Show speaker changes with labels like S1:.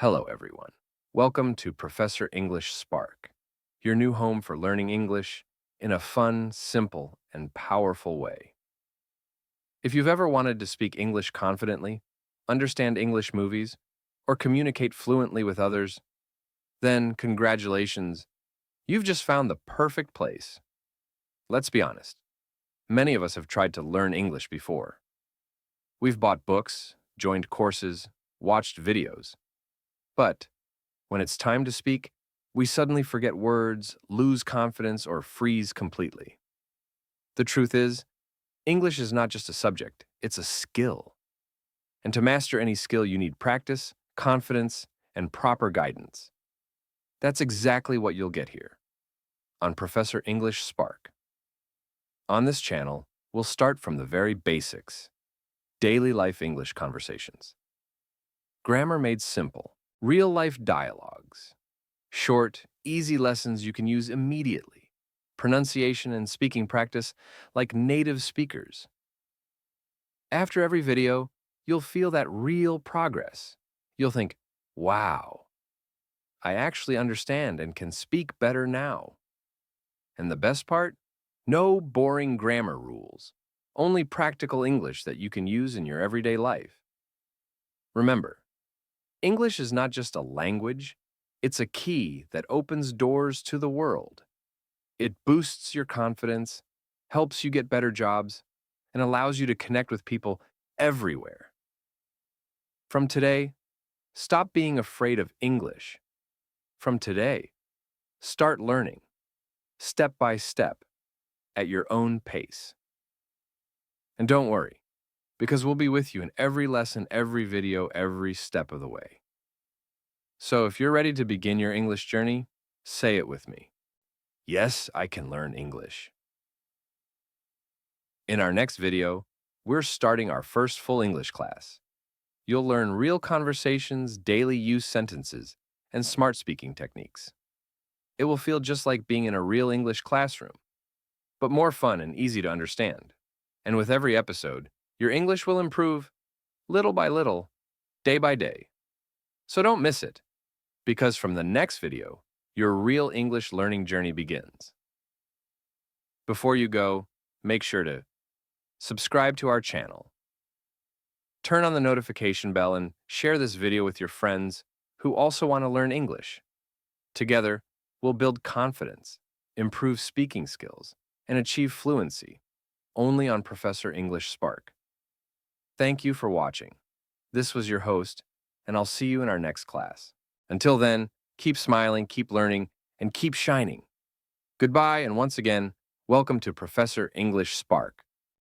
S1: Hello, everyone. Welcome to Professor English Spark, your new home for learning English in a fun, simple, and powerful way. If you've ever wanted to speak English confidently, understand English movies, or communicate fluently with others, then congratulations, you've just found the perfect place. Let's be honest, many of us have tried to learn English before. We've bought books, joined courses, watched videos, but when it's time to speak, we suddenly forget words, lose confidence, or freeze completely. The truth is, English is not just a subject, it's a skill. And to master any skill, you need practice, confidence, and proper guidance. That's exactly what you'll get here on Professor English Spark. On this channel, we'll start from the very basics, daily life English conversations. Grammar made simple, real-life dialogues. Short, easy lessons you can use immediately. Pronunciation and speaking practice like native speakers. After every video, you'll feel that real progress. You'll think, wow, I actually understand and can speak better now. And the best part? No boring grammar rules. Only practical English that you can use in your everyday life. Remember, English is not just a language, it's a key that opens doors to the world. It boosts your confidence, helps you get better jobs, and allows you to connect with people everywhere. From today, stop being afraid of English. From today, start learning, step by step, at your own pace. And don't worry, because we'll be with you in every lesson, every video, every step of the way. So if you're ready to begin your English journey, say it with me. Yes, I can learn English. In our next video, we're starting our first full English class. You'll learn real conversations, daily use sentences, and smart speaking techniques. It will feel just like being in a real English classroom, but more fun and easy to understand. And with every episode, your English will improve little by little, day by day. So don't miss it, because from the next video, your real English learning journey begins. Before you go, make sure to subscribe to our channel, turn on the notification bell, and share this video with your friends who also want to learn English. Together, we'll build confidence, improve speaking skills, and achieve fluency, only on Professor English Spark. Thank you for watching. This was your host, and I'll see you in our next class. Until then, keep smiling, keep learning, and keep shining. Goodbye, and once again, welcome to Professor English Spark.